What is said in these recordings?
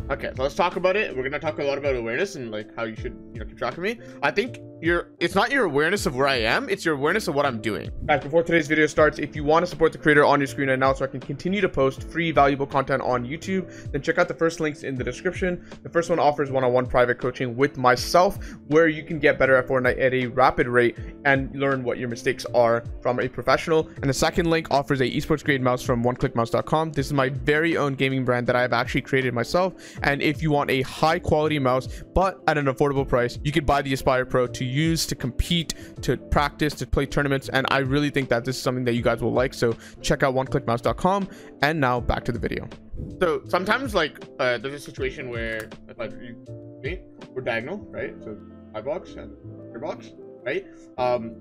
Okay, so let's talk about it. We're gonna talk a lot about awareness and like how you should, keep track of me. I think it's not your awareness of where I am, it's your awareness of what I'm doing. Guys, before today's video starts, if you want to support the creator on your screen right now so I can continue to post free valuable content on YouTube, then check out the first links in the description. The first one offers one-on-one private coaching with myself, where you can get better at Fortnite at a rapid rate and learn what your mistakes are from a professional. And the second link offers a esports grade mouse from oneclickmouse.com. This is my very own gaming brand that I've actually created myself. And if you want a high quality mouse but at an affordable price, you could buy the Aspire Pro to use to compete, to practice, to play tournaments. And I really think that this is something that you guys will like, so check out oneclickmouse.com. And now back to the video. So sometimes like there's a situation where we're diagonal, right? So my box and your box, right?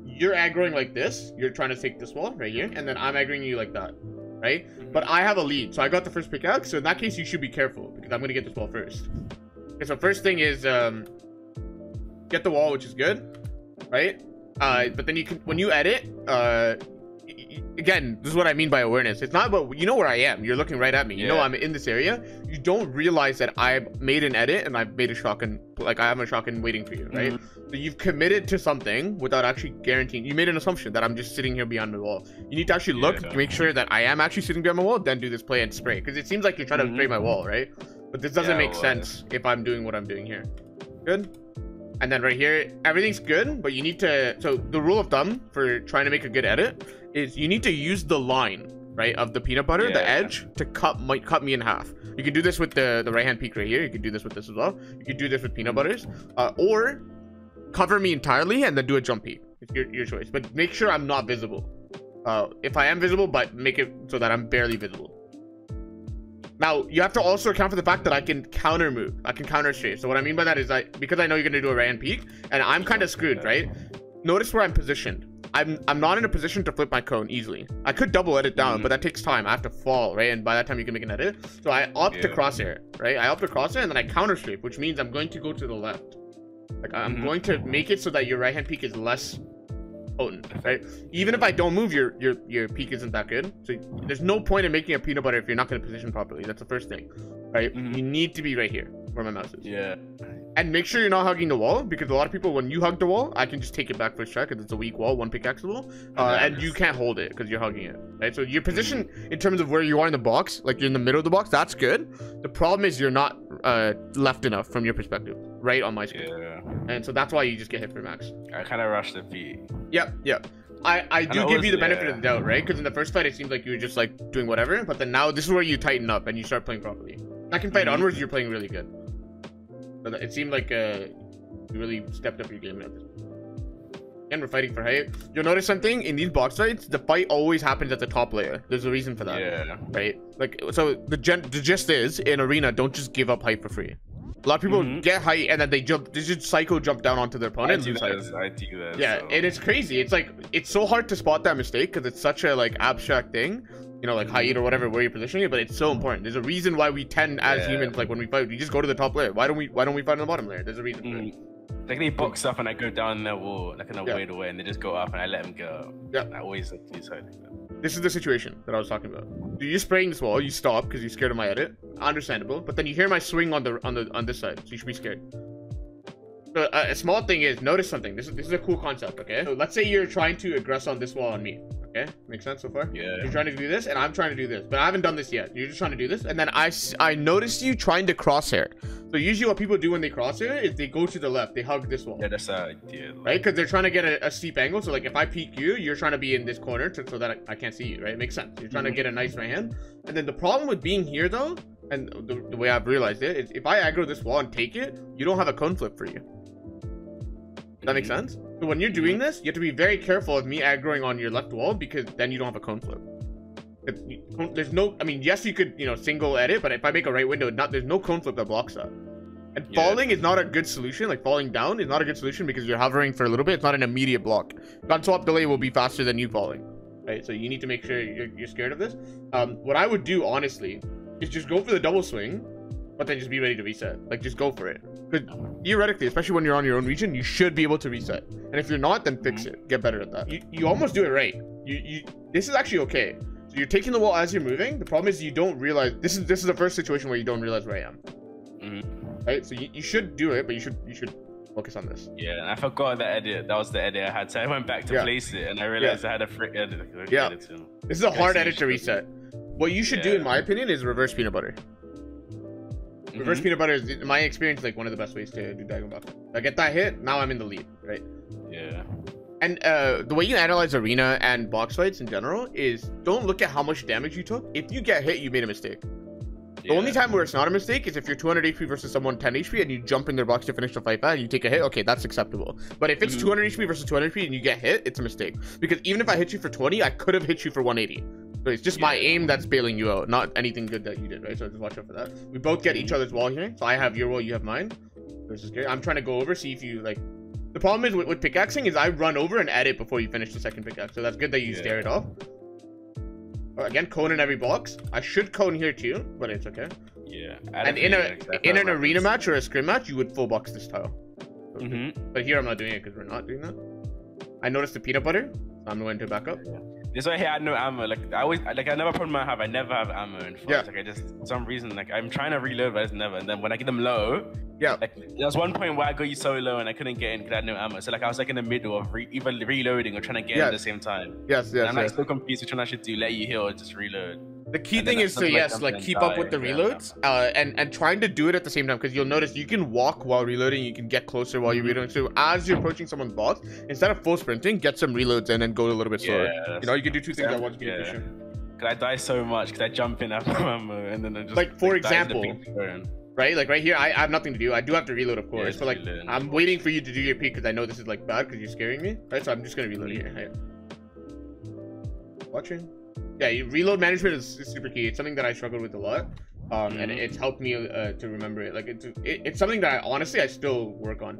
You're aggroing like this, you're trying to take this wall right here, and then I'm aggroing you like that, right? But I have a lead, so I got the first pickaxe, so in that case you should be careful because I'm gonna get this wall first. Okay, so first thing is get the wall, which is good, right? But then you can, when you edit, again, this is what I mean by awareness. It's not about, you know where I am, you're looking right at me, you know I'm in this area. You don't realize that I made an edit and I've made a shotgun, like I have a shotgun waiting for you, right? So you've committed to something without actually guaranteeing. You made an assumption that I'm just sitting here behind the wall. You need to actually look to make sure that I am actually sitting behind my wall, then do this play and spray, because it seems like you're trying to spray my wall, right? But this doesn't make sense if I'm doing what I'm doing here. Good. And then right here, everything's good, but you need to, so the rule of thumb for trying to make a good edit is you need to use the line, right, of the peanut butter, the edge, to cut me in half. You can do this with the right hand peak right here. You can do this with this as well. You can do this with peanut butters, or cover me entirely and then do a jump peek. It's your choice, but make sure I'm not visible. If I am visible, but make it so that I'm barely visible. Now, you have to also account for the fact that I can counter move. I can counter strafe. So what I mean by that is because I know you're going to do a right hand peek, and I'm kind of screwed, right? Notice where I'm positioned. I'm not in a position to flip my cone easily. I could double edit down, but that takes time. I have to fall, right? And by that time, you can make an edit. So I opt to crosshair, right? I opt to crosshair, and then I counter strafe, which means I'm going to go to the left. Like, I'm going to make it so that your right hand peek is less potent, right? Even if I don't move, your peak isn't that good, so there's no point in making a peanut butter if you're not going to position properly. That's the first thing, right? You need to be right here where my mouse is. And make sure you're not hugging the wall, because a lot of people, when you hug the wall, I can just take it back first try because it's a weak wall, one pickaxe wall, and you can't hold it because you're hugging it, right? So your position in terms of where you are in the box, like you're in the middle of the box, that's good. The problem is you're not left enough from your perspective, right on my screen. And so that's why you just get hit for max. I kind of rushed the beat. Yep. I do give you the benefit of the doubt, right? Because in the first fight, it seemed like you were just like doing whatever, but then now this is where you tighten up and you start playing properly. Second fight onwards, you're playing really good. So it seemed like you really stepped up your game at this point. And we're fighting for height. You'll notice something in these box fights, the fight always happens at the top layer. There's a reason for that, right? Like, so the gist is, in arena, don't just give up height for free. A lot of people get height and then they just psycho jump down onto their opponent. I do that. Yeah, so. And it's crazy. It's like, it's so hard to spot that mistake because it's such a like abstract thing, you know, like height or whatever, where you're positioning it, but it's so important. There's a reason why we tend as humans, like when we fight, we just go to the top layer. Why don't we fight on the bottom layer? There's a reason for it. Like they box up and I go down their wall like in a weird way, and they just go up and I let them go. I always like to do something like that. This is the situation that I was talking about. You're spraying this wall, you stop because you're scared of my edit. Understandable, but then you hear my swing on this side, so you should be scared. So a small thing is, notice something. This is a cool concept, okay? So let's say you're trying to aggress on this wall on me. Okay, makes sense so far? Yeah. You're trying to do this, and I'm trying to do this, but I haven't done this yet. You're just trying to do this, and then I noticed you trying to crosshair. So usually what people do when they crosshair is they go to the left, they hug this wall. Yeah, that's the idea. Right, because they're trying to get a steep angle. So like if I peek you, you're trying to be in this corner so that I can't see you, right? It makes sense. You're trying to get a nice right hand. And then the problem with being here though, and the way I've realized it, is if I aggro this wall and take it, you don't have a cone flip for you. That makes sense? So when you're doing this, you have to be very careful of me aggroing on your left wall, because then you don't have a cone flip. There's no, I mean, yes, you could, single edit, but if I make a right window, there's no cone flip that blocks that. And falling is not a good solution. Like falling down is not a good solution because you're hovering for a little bit. It's not an immediate block. Gun swap delay will be faster than you falling, right? So you need to make sure you're scared of this. What I would do, honestly, is just go for the double swing, but then just be ready to reset. Like, just go for it. Because theoretically, especially when you're on your own region, you should be able to reset. And if you're not, then fix it. Get better at that. You almost do it right. This is actually okay. So you're taking the wall as you're moving. The problem is you don't realize, this is the first situation where you don't realize where I am. Right, so you should do it, but you should focus on this. Yeah, and I forgot that edit. That was the edit I had, so I went back to place it, and I realized I had a frick edit. This is a hard edit to reset. What you should do, in my opinion, is reverse peanut butter. Reverse peanut butter is, in my experience, like one of the best ways to do diagonal box. I get that hit, now I'm in the lead, right? Yeah. And the way you analyze arena and box fights in general is don't look at how much damage you took. If you get hit, you made a mistake. The only time where it's not a mistake is if you're 200 HP versus someone 10 HP and you jump in their box to finish the fight back and you take a hit. Okay, that's acceptable. But if it's 200 HP versus 200 HP and you get hit, it's a mistake. Because even if I hit you for 20, I could have hit you for 180. So it's just my aim that's bailing you out, not anything good that you did, right? So just watch out for that. We both get each other's wall here. So I have your wall, you have mine. This is good. I'm trying to go over, see if you like. The problem is with pickaxing is I run over and edit before you finish the second pickaxe. So that's good that you stare it off. Again, cone in every box. I should cone here too, but it's okay. Yeah. And in an arena match or a scrim match, you would full box this tile. But here I'm not doing it because we're not doing that. I noticed the peanut butter, so I'm going to back up. This way here I had no ammo. Like I always, like another problem I have, I never have ammo in fights. Like I just, for some reason, like I'm trying to reload, but I just never. And then when I get them low, like there was one point where I got you so low and I couldn't get in because I had no ammo. So like I was like in the middle of either reloading or trying to get in at the same time. And I'm like so confused which one I should do, let you heal or just reload. The key thing is to like keep up with the reloads and trying to do it at the same time, because you'll notice you can walk while reloading, you can get closer while you're reloading. So as you're approaching someone's box, instead of full sprinting, get some reloads in and go a little bit slower. You know, you can do two things at once. Cause I die so much because I jump in after ammo and then I just like for example, right? Like right here, I have nothing to do. I do have to reload, of course, but like I'm waiting for you to do your peek because I know this is like bad because you're scaring me, right? So I'm just gonna reload here. Hey. Watching. Yeah, reload management is super key. It's something that I struggled with a lot, and it's helped me to remember it. Like it's something that I still work on.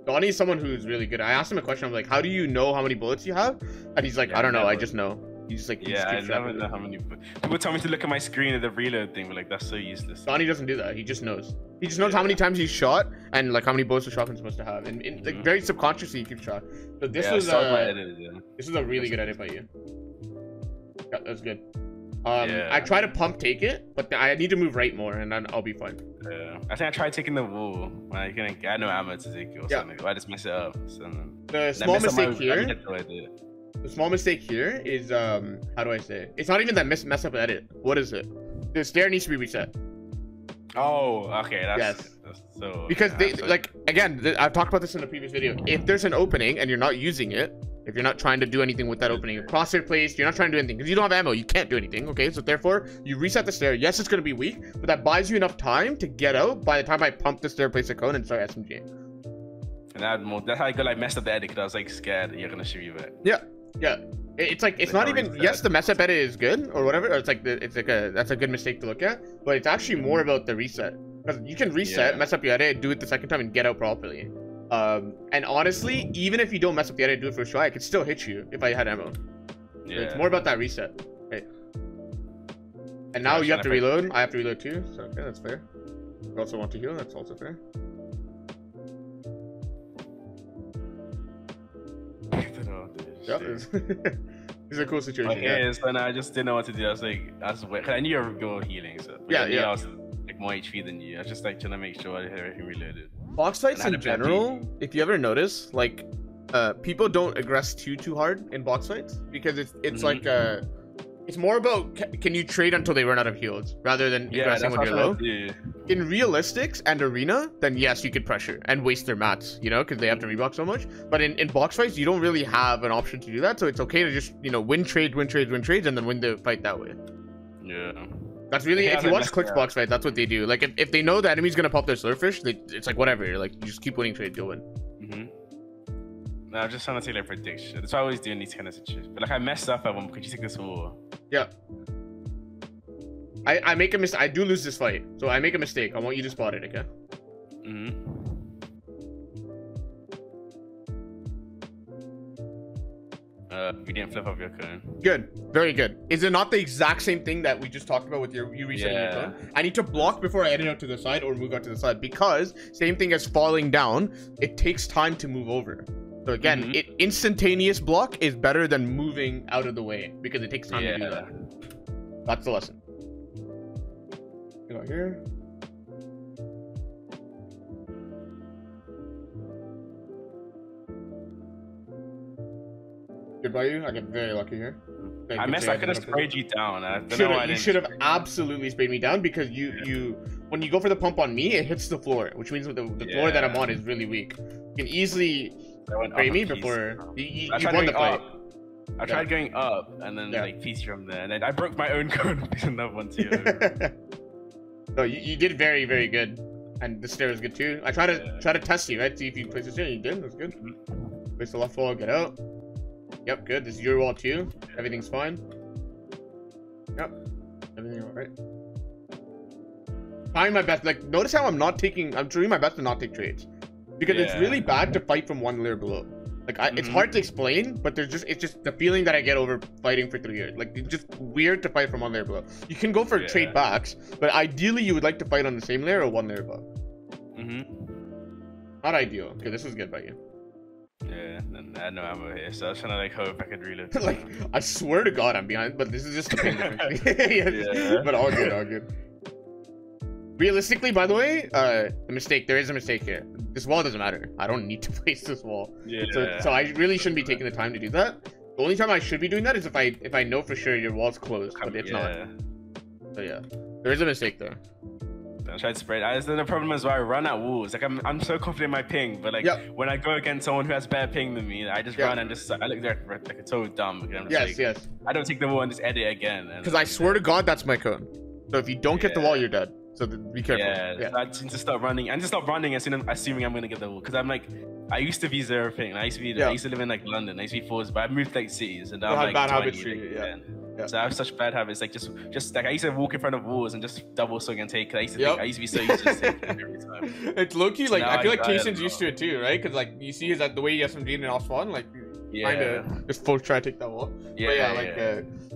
Donnie is someone who's really good. I asked him a question. I'm like, how do you know how many bullets you have? And he's like, I don't know. I just know. He's just like, I never know how many. People tell me to look at my screen at the reload thing, but like that's so useless. Donnie doesn't do that. He just knows. He just knows how many times he's shot and like how many bullets a shotgun's supposed to have, and like very subconsciously he keeps track. So this was this is a really good edit by you. Yeah, that's good. I try to pump take it, but I need to move right more, and then I'll be fine. Yeah, I think I tried taking the wall. I had no ammo to take it or something. I just mess it up. So the small mistake here. The small mistake here is how do I say it? It's not even that mess up edit. What is it? The stair needs to be reset. Oh, okay. That's so because they like again. I've talked about this in a previous video. If there's an opening and you're not using it, if you're not trying to do anything with that opening, crosshair placed, you're not trying to do anything because you don't have ammo. You can't do anything. Okay, so therefore you reset the stair. Yes, it's gonna be weak, but that buys you enough time to get out by the time I pump the stair, place a cone, and start SMGing. And that's how I got like messed up the edit because I was like scared that you're gonna shoot you back. Yeah. It's like it's not even the mess up edit is good or whatever, or it's like that's a good mistake to look at, but it's actually more about the reset, because you can reset, mess up your edit, do it the second time, and get out properly. And honestly, even if you don't mess up the edit, do it first try, I could still hit you if I had ammo. So it's more about that reset. Okay. And now you have to reload. I have to reload too. So okay, that's fair. You also want to heal. That's also fair. It's a cool situation. And I just didn't know what to do. I was like, I knew you were healing, so I was like more HP than you. I was just like trying to make sure everything reloaded. Box fights in general, if you ever notice, like people don't aggress too hard in box fights because it's like it's more about can you trade until they run out of heals rather than aggressing when you're low. In realistics and arena, then yes, you could pressure and waste their mats, you know, because they have to rebox so much. But in box fights, you don't really have an option to do that, so it's okay to just, you know, win trades, and then win the fight that way. Yeah. That's really, if you watch Quick's box fight, that's what they do. Like if they know the enemy's gonna pop their slurfish, it's like whatever. Like you just keep winning trades, you'll win. No, I'm just trying to take like prediction. That's what I always do in these kind of situations. But like I messed up at one. Could you take this wall? Yeah. I make a mistake. I do lose this fight, so I make a mistake. I want you to spot it, okay? You didn't flip up your cone. Good, very good. Is it not the exact same thing that we just talked about with you resetting your cone? I need to block before I edit out to the side or move out to the side, because same thing as falling down, it takes time to move over. So again, instantaneous block is better than moving out of the way because it takes time to do that. That's the lesson. out here. Good by you. I get very lucky here. I missed. I could have sprayed you down. I don't know why I didn't. You should have absolutely sprayed me down because you when you go for the pump on me, it hits the floor, which means the floor that I'm on is really weak. You can easily spray me before you won the fight. I tried going up and then like piece from there, and then I broke my own cone with another one too. No, you did very, very good, and the stair was good too. I try to test you, right? See if you place the stair. You did. That's good. Place the left wall. Get out. Yep, good. This is your wall too. Everything's fine. Yep, everything all right. Trying my best. Like, notice how I'm doing my best to not take trades, because it's really bad to fight from one layer below. Like, it's hard to explain, but it's just the feeling that I get over fighting for 3 years. Like, it's just weird to fight from one layer below. You can go for trade backs, but ideally you would like to fight on the same layer or one layer above. Not ideal. Okay, this is good by you. Yeah, and I had no ammo here, so I was trying to like hope I could reload. Like, I swear to God I'm behind, but this is just a ping difference. But all good, all good. Realistically, by the way, there is a mistake here. This wall doesn't matter. I don't need to place this wall. So I really shouldn't be taking the time to do that. The only time I should be doing that is if I know for sure your wall's closed, but it's not. So yeah, there is a mistake there. I tried to spray it. The problem is why I run at walls. Like I'm so confident in my ping, but like when I go against someone who has better ping than me, I just run and I look like it's so dumb. Yes. I don't take the wall and just edit again. Because I swear to God, that's my code. So if you don't get the wall, you're dead. So be careful. So I just need to start running and just stop running as soon as assuming I'm gonna get the wall. Because I'm like, I used to be zero ping. I used to live in like London. I used to be forwards, but I moved like cities and now I'm like bad 20, habits for you. So I have such bad habits, like just like I used to walk in front of walls and just double swing and take. I used to be so used to just taking every time. It's low key, like I feel like Kason's used to it too, right? Because like you see his the way he SMG'd in off spawn, like kind of just full try to take that wall.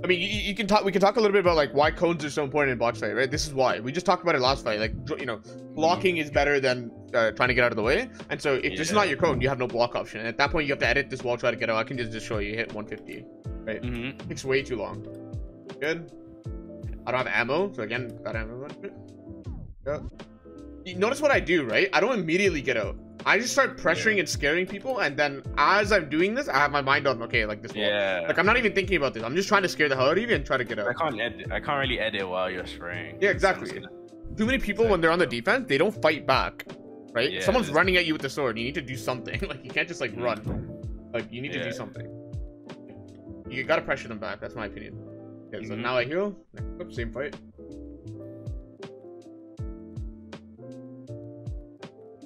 I mean, we can talk a little bit about like why cones are so important in box fight, right? This is why we just talked about it last fight. Like, you know, blocking is better than trying to get out of the way. And so if this is not your cone, you have no block option. And at that point, you have to edit this wall, try to get out. I can just show you hit 150, right? It takes way too long. Good. I don't have ammo, so again, got ammo. You notice what I do, right? I don't immediately get out. I just start pressuring and scaring people, and then as I'm doing this, I have my mind on like this wall. Like I'm not even thinking about this. I'm just trying to scare the hell out of you and try to get out. I can't really edit while you're spraying. Yeah, exactly. Too many people when they're on the defense, they don't fight back, right? Someone's running at you with the sword. You need to do something. Like you can't just like run. Like you need to do something. You gotta pressure them back. That's my opinion. Okay, so now I heal. Oops, same fight.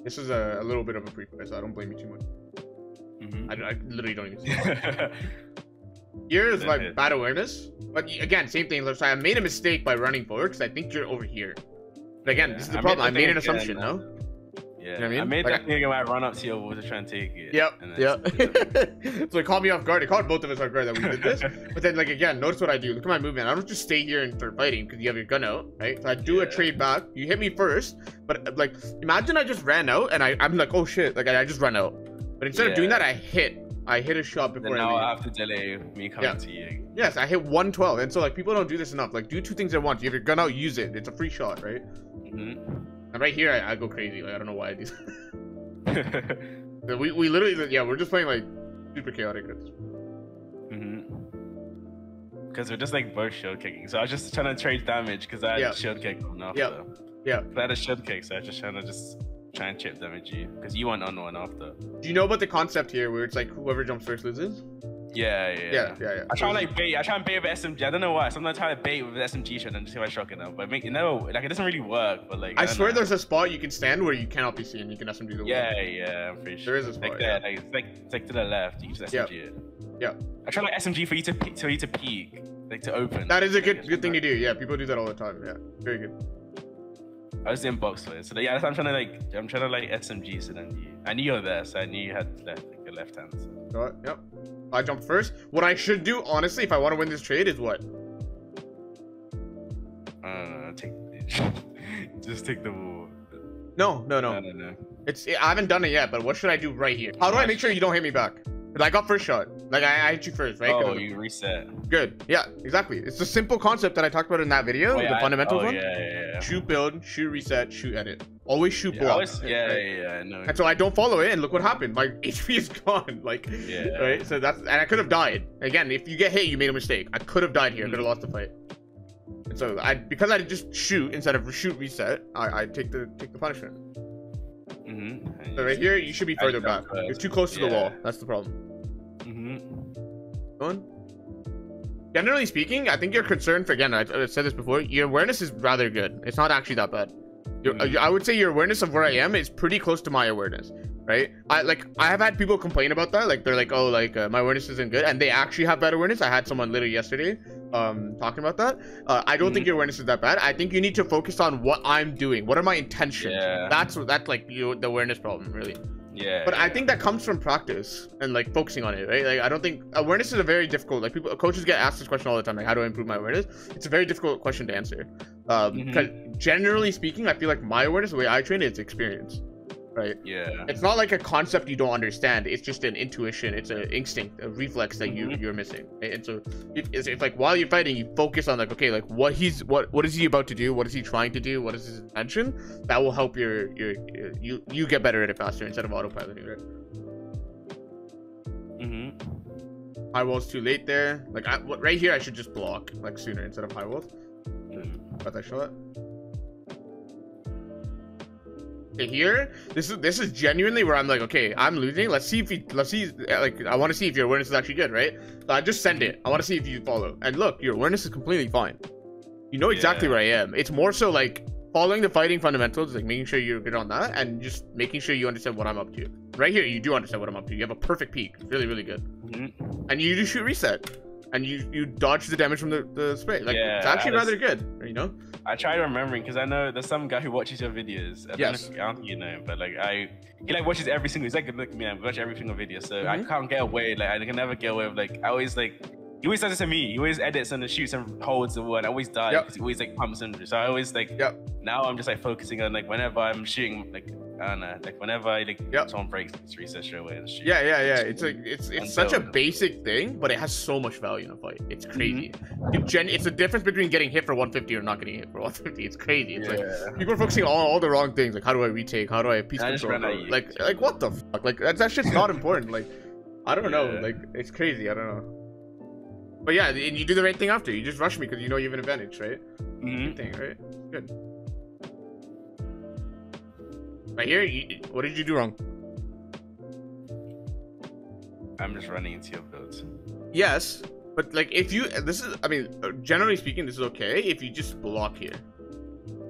This is a little bit of a pre-play, so I don't blame you too much. I literally don't even see it. Here is like bad awareness. But again, same thing. So I made a mistake by running forward because I think you're over here. But again, this is the problem. I made an assumption, no? Yeah, you know what I mean? I made that thing when I run up to your wall to try and take it. So it caught me off guard. It caught both of us off guard that we did this. But then, like, again, notice what I do. Look at my movement. I don't just stay here and start fighting because you have your gun out, right? So I do a trade back. You hit me first. But, like, imagine I just ran out and I'm like, oh, shit. Like, I just run out. But instead of doing that, I hit a shot before then now I have to delay me coming to you. Yes, I hit 112. And so, like, people don't do this enough. Like, do two things at once. You have your gun out, use it. It's a free shot, right? And right here, I go crazy. Like, I don't know why I do that. we literally, we're just playing like super chaotic. Because we're just like both shield kicking. So I was just trying to trade damage because I had shield kick on after. I had a shield kick, so I was just trying to try and chip damage you because you went on one after. Do you know about the concept here where it's like whoever jumps first loses? Yeah. I try and bait with SMG. I don't know why. Sometimes I try to bait with SMG shot and just see if I shotgun them. But like it doesn't really work. But like I swear there's a spot you can stand where you cannot be seen. You can SMG the wall. Yeah, I'm pretty sure. There is a spot. Like there, it's like to the left. You just SMG it. Yeah. I try like SMG for you to peek, like to open. That is a good thing to do. Yeah, people do that all the time. Yeah, very good. I was in Boxfighting, so that's I'm trying to SMG. So then I knew you were there, so I knew you had your left hand. So. Yep. I jumped first. What I should do, honestly, if I want to win this trade, is what? Just take the wall. No. I haven't done it yet, but what should I do right here? How do I make sure you don't hit me back? But I got first shot. Like I hit you first, right? Oh, you reset. Good. Yeah, exactly. It's the simple concept that I talked about in that video, the fundamentals one. Yeah. Shoot, build, shoot, reset, shoot, edit. Always shoot block. I know. And so I don't follow it, and look what happened. My HP is gone. Like, right? So that's, and I could have died. Again, if you get hit, you made a mistake. I could have died here. I could have lost the fight. And so because I just shoot instead of shoot, reset, I take the punishment. So right here, you should be further back. You're too close to the wall. That's the problem. Going. Generally speaking, I think your concern for, again, I said this before, your awareness is rather good. It's not actually that bad. I would say your awareness of where I am is pretty close to my awareness, right? I have had people complain about that. Like, they're like, oh, like my awareness isn't good, and they actually have bad awareness. I had someone literally yesterday talking about that. I don't think your awareness is that bad. I think you need to focus on what I'm doing. What are my intentions? That's like the awareness problem, really. But I think that comes from practice and like focusing on it, right? Like, I don't think awareness is a very difficult, like, coaches get asked this question all the time, like, how do I improve my awareness? It's a very difficult question to answer. Because generally speaking, I feel like my awareness, the way I train, it's experience, right? It's not like a concept you don't understand. It's just an intuition. It's an instinct, a reflex that you're missing, right? And so if like while you're fighting, you focus on like, okay, like what is he about to do? What is he trying to do? What is his intention? That will help you get better at it faster instead of autopiloting, right? High wall's too late there. Like right here, I should just block like sooner instead of high walls. Got that shot. Okay, here, this is genuinely where I'm like, okay, I'm losing. Let's see, like, I want to see if your awareness is actually good, right? So I just send it. I want to see if you follow. And look, your awareness is completely fine. You know exactly where I am. It's more so like following the fighting fundamentals, like making sure you're good on that, and just making sure you understand what I'm up to. Right here, you do understand what I'm up to. You have a perfect peek. It's really, really good. And you just shoot reset. And you dodge the damage from the spray. Like, it's actually rather good, you know? I try remembering, because I know there's some guy who watches your videos. I don't think you know him, but like he like watches every single, he's like, look, me, I watch every single video, so I can't get away. Like, I can never get away with, like, I always like, he always does this to me. He always edits and shoots and holds the word. I always die because he always like pumps in. So I always like, now I'm just like focusing on like whenever I'm shooting, like, I don't know, like whenever I like someone breaks, it's reset straight away and shoot. It's like it's such a basic thing, but it has so much value in a fight. It's crazy. It's the difference between getting hit for 150 or not getting hit for 150. It's crazy. It's like people are focusing on all the wrong things. Like, how do I retake? How do I have peace control? Like what the fuck? Like that shit's not important. Like, I don't know. Like, it's crazy. I don't know. But yeah, and you do the right thing after. You just rush me because you know you have an advantage, right? Good thing, right? Good. Right here, what did you do wrong? I'm just running into your builds. Yes, but like I mean, generally speaking, this is okay if you just block here.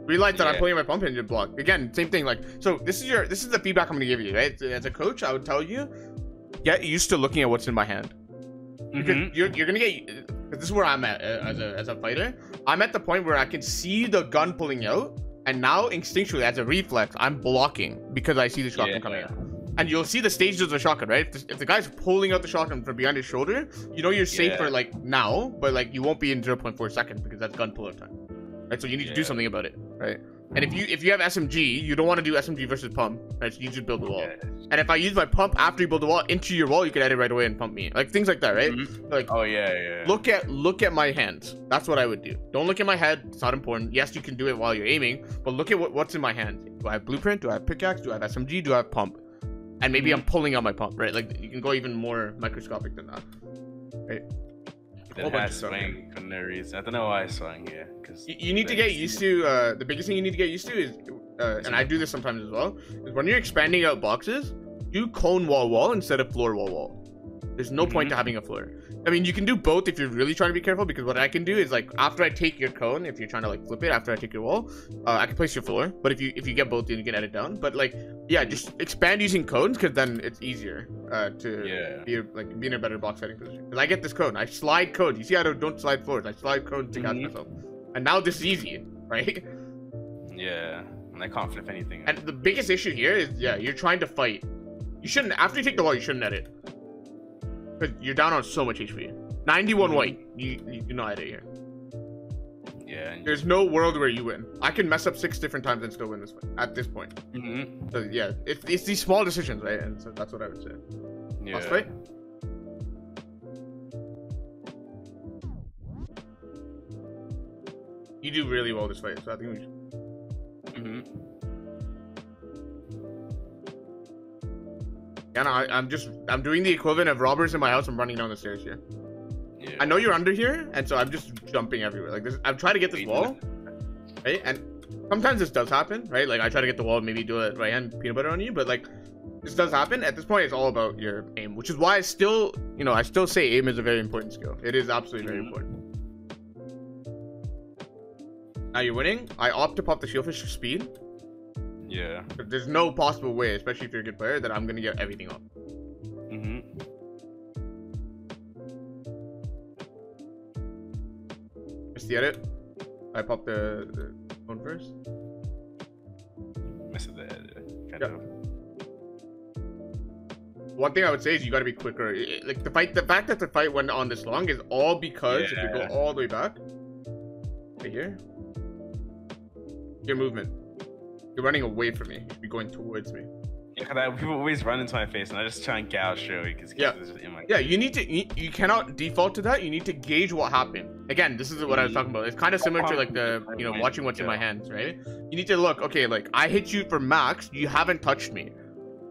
Realize that I'm pulling my pump and block. Again, same thing. Like, so this is the feedback I'm gonna give you, right? As a coach, I would tell you, get used to looking at what's in my hand. Because you're gonna get, this is where I'm at as a fighter. I'm at the point where I can see the gun pulling out, and now instinctually as a reflex I'm blocking because I see the shotgun coming out. And you'll see the stages of the shotgun, right? If the guy's pulling out the shotgun from behind his shoulder, you know you're safe for like now, but like you won't be in 0.4 seconds because that's gun pull-out time, right? So you need to do something about it, right? And if you have SMG, you don't want to do SMG versus pump, right? So you just build the wall. And if I use my pump after you build the wall into your wall, you can edit right away and pump me. Like, things like that, right? Like, look at my hands. That's what I would do. Don't look at my head. It's not important. Yes, you can do it while you're aiming, but look at what's in my hand. Do I have blueprint? Do I have pickaxe? Do I have SMG? Do I have pump? And maybe I'm pulling out my pump, right? Like, you can go even more microscopic than that, right? It has swing for no reason. I don't know why I swung here. Cause you need to get used to, the biggest thing you need to get used to is, and I do this sometimes as well, is when you're expanding out boxes, do cone wall instead of floor wall. There's no point to having a floor. I mean, you can do both if you're really trying to be careful, because what I can do is, like, after I take your cone, if you're trying to like flip it after I take your wall, I can place your floor. But if you get both, then you can edit down. But like, yeah, just expand using cones, because then it's easier to be in a better box fighting position. Because I get this cone, I slide cones. You see, I don't slide floors. I slide cones to catch myself, and now this is easy, right? Yeah, and I can't flip anything. And the biggest issue here is, you're trying to fight. You shouldn't, after you take the wall, you shouldn't edit. Because you're down on so much HP. 91 white. You do not edit here. Yeah. There's no world where you win. I can mess up 6 different times and still win this fight at this point. So yeah, it's these small decisions, right? And so that's what I would say. Yeah. Last fight? You do really well this fight, so I think we should. Yeah, no, I'm doing the equivalent of robbers in my house. I'm running down the stairs here. Yeah. I know you're under here, and so I'm just jumping everywhere. Like this, I'm trying to get this wall, right? And sometimes this does happen, right? Like I try to get the wall, maybe do a right hand peanut butter on you, but like this does happen. At this point, it's all about your aim, which is why I still, I still say aim is a very important skill. It is absolutely very important. Now you're winning. I opt to pop the shieldfish for speed. Yeah. There's no possible way, especially if you're a good player, that I'm gonna get everything up. Missed the edit. I popped the phone first. Missed the edit. Kind of. One thing I would say is you got to be quicker. Like the fact that the fight went on this long is all because if you go all the way back, right here, your movement. You're running away from me. You should be going towards me. Yeah, because people always run into my face, and I just try and get out straight away because it's just in my you need to. You cannot default to that. You need to gauge what happened. Again, this is what I was talking about. It's kind of similar to like the watching what's in my hands, right? You need to look. Okay, like I hit you for max. You haven't touched me,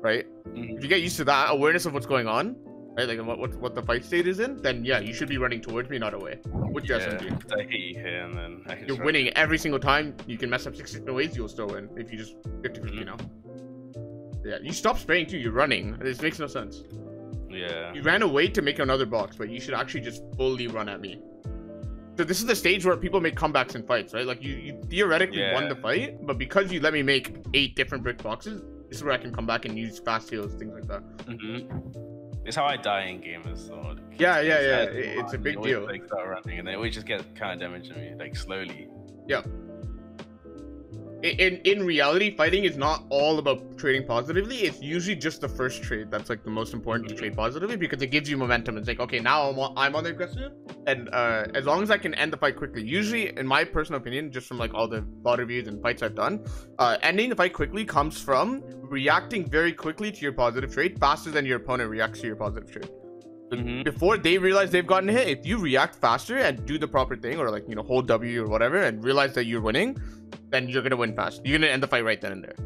right? If you get used to that awareness of what's going on, right? Like what the fight state is in, then yeah, you should be running towards me, not away. With your SMG. I hit you here, and then you're winning every single time. You can mess up 6 different ways, you'll still win if you just 50-50 now. Yeah, you stop spraying too. You're running. This makes no sense. Yeah. You ran away to make another box, but you should actually just fully run at me. So this is the stage where people make comebacks in fights, right? Like you theoretically won the fight, but because you let me make 8 different brick boxes, this is where I can come back and use fast heals, things like that. It's how I die in gamers. So yeah. It's a big deal. Like start running, and they always just get kind of damage on me, like slowly. Yeah. In reality, fighting is not all about trading positively. It's usually just the first trade that's like the most important to trade positively, because it gives you momentum. It's like, okay, now I'm on the aggressive, and as long as I can end the fight quickly, usually in my personal opinion, just from like all the VOD reviews and fights I've done, ending the fight quickly comes from reacting very quickly to your positive trade, faster than your opponent reacts to your positive trade. Before they realize they've gotten hit, if you react faster and do the proper thing, or like hold W or whatever, and realize that you're winning, then you're gonna win fast. You're gonna end the fight right then and there.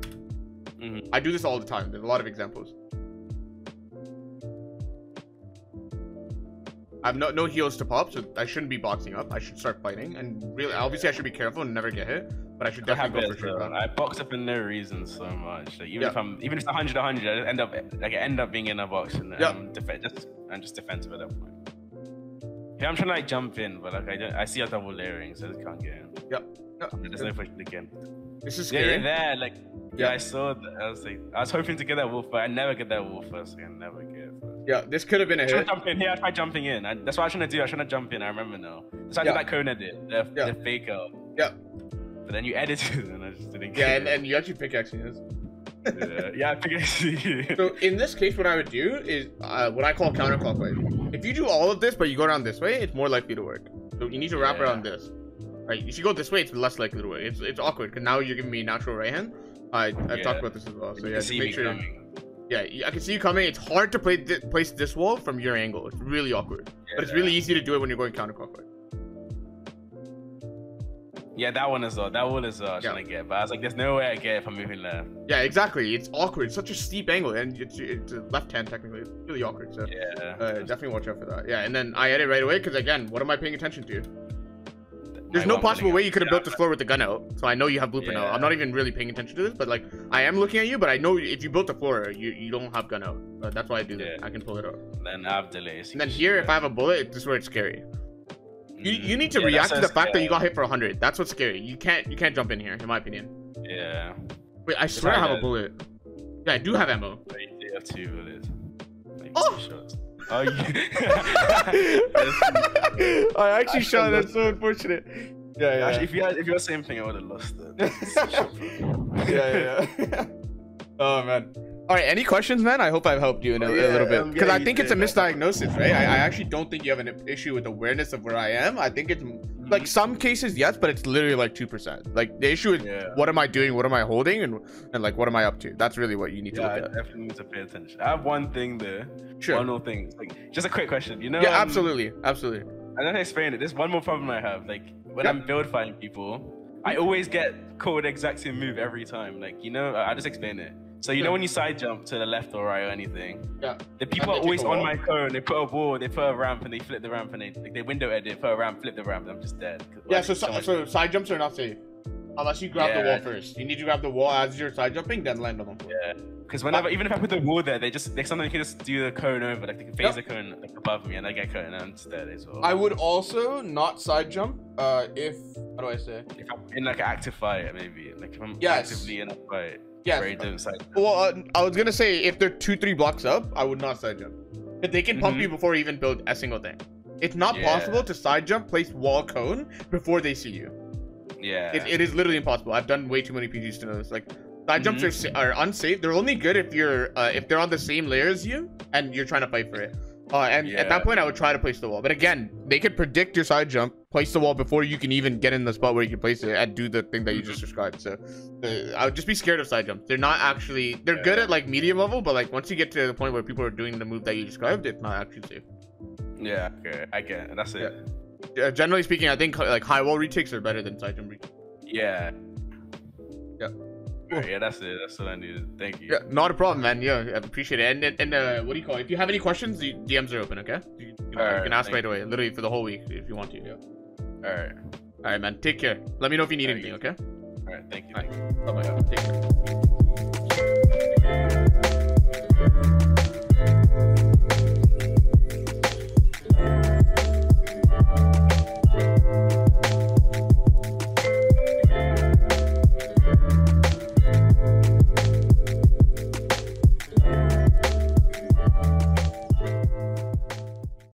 I do this all the time. There's a lot of examples. I have no heals to pop, so I shouldn't be boxing up. I should start fighting, and really, obviously, I should be careful and never get hit. But I should definitely go for sure. I box up for no reason so much. Like, even if it's 100, I end up being in a box, and I'm just defensive at that point. Yeah, I'm trying to like jump in, but like I see a double layering, so I just can't get in. There's no pushing again. This is scary. Yeah, there. I saw that. I was hoping to get that wolf, but I never get that wolf first. I can never get it first. Yeah, this could have been a hit. Jump in here. I tried jumping in. That's what I was trying to do. I was trying to jump in. I remember now. That's what I did like Kona did. The fake out. Yeah. But then you edited, and I just didn't. And you actually pickaxing this. Yeah, pickaxing. So in this case, what I would do is what I call counterclockwise. If you do all of this, but you go around this way, it's more likely to work. So you need to wrap around this. Right, if you go this way, it's less likely to work. It's awkward because now you're giving me natural right hand. I've talked about this as well. So just make sure. Yeah, I can see you coming. It's hard to place this wall from your angle. It's really awkward, but it's really easy to do it when you're going counterclockwise. Yeah, that one as well. That one is trying to get, but I was like, there's no way I get it if I'm moving left. Yeah, exactly. It's awkward. It's such a steep angle, and it's left hand technically. It's really awkward. So definitely watch out for that. Yeah, and then I edit right away because again, what am I paying attention to? There's no possible way you could have built this floor with the gun out, so I know you have blueprint out. I'm not even really paying attention to this, but like I am looking at you, but I know if you built the floor, you don't have gun out. That's why I do that. I can pull it out. Then I have delays. And then here, if I have a bullet, this is where it's scary. You need to react to the fact that you got hit for 100. That's what's scary. You can't jump in here, in my opinion. Yeah. Wait, I swear I have a bullet. Yeah, I do have ammo. You have 2 bullets. Like, oh! 2 shots. Oh, you... I actually shot. That's so unfortunate. Yeah. Actually, if you had the same thing, I would have lost it. yeah. Oh man. All right. Any questions, man? I hope I've helped you in a little bit, because I think it's a misdiagnosis, right? I actually don't think you have an issue with awareness of where I am. I think it's like some cases, yes, but it's literally like 2%. Like the issue is what am I doing? What am I holding? And like what am I up to? That's really what you need to look at. I definitely need to pay attention. I have one thing there. Sure. One more thing. Like just a quick question. You know? Yeah, absolutely. I don't know how to explain it. There's one more problem I have. Like when I'm build fighting people, I always get caught with the exact same move every time. Like, you know, I just explain it. So you know when you side jump to the left or right or anything, the people are always on my cone. They put a wall, they put a ramp, and they flip the ramp, and they window edit, put a ramp, flip the ramp, and I'm just dead. Yeah, so side jumps are not safe unless you grab the wall first. You need to grab the wall as you're side jumping, then land on them. Yeah, because whenever, even if I put the wall there, they sometimes can just do the cone over, like they can phase the cone like above me, and I get cone and I'm just dead as well. I would also not side jump if, how do I say? If I'm in like an active fight, maybe. Like if I'm actively in a fight. Yeah. Well, I was gonna say if they're 2-3 blocks up, I would not side jump. If they can pump you before you even build a single thing. It's not possible to side jump, place wall cone before they see you. Yeah. It is literally impossible. I've done way too many PGs to know this. Like side jumps are unsafe. They're only good if they're on the same layer as you and you're trying to fight for it. At that point, I would try to place the wall. But again, they could predict your side jump, place the wall before you can even get in the spot where you can place it and do the thing that you just described. So I would just be scared of side jumps. They're not actually, they're good at like medium level, but like once you get to the point where people are doing the move that you described, it's not actually safe. Yeah, okay, I get it. That's it. Generally speaking, I think like high wall retakes are better than side jump retakes. Yeah. Yeah. Right, yeah, that's it. That's what I needed. Thank you. Yeah, not a problem, man. Yeah, I appreciate it. And what do you call it? If you have any questions, the DMs are open, okay? You can ask right away, literally for the whole week if you want to. Yeah. All right, man. Take care. Let me know if you need anything, okay? All right, thank you. Bye-bye. Take care.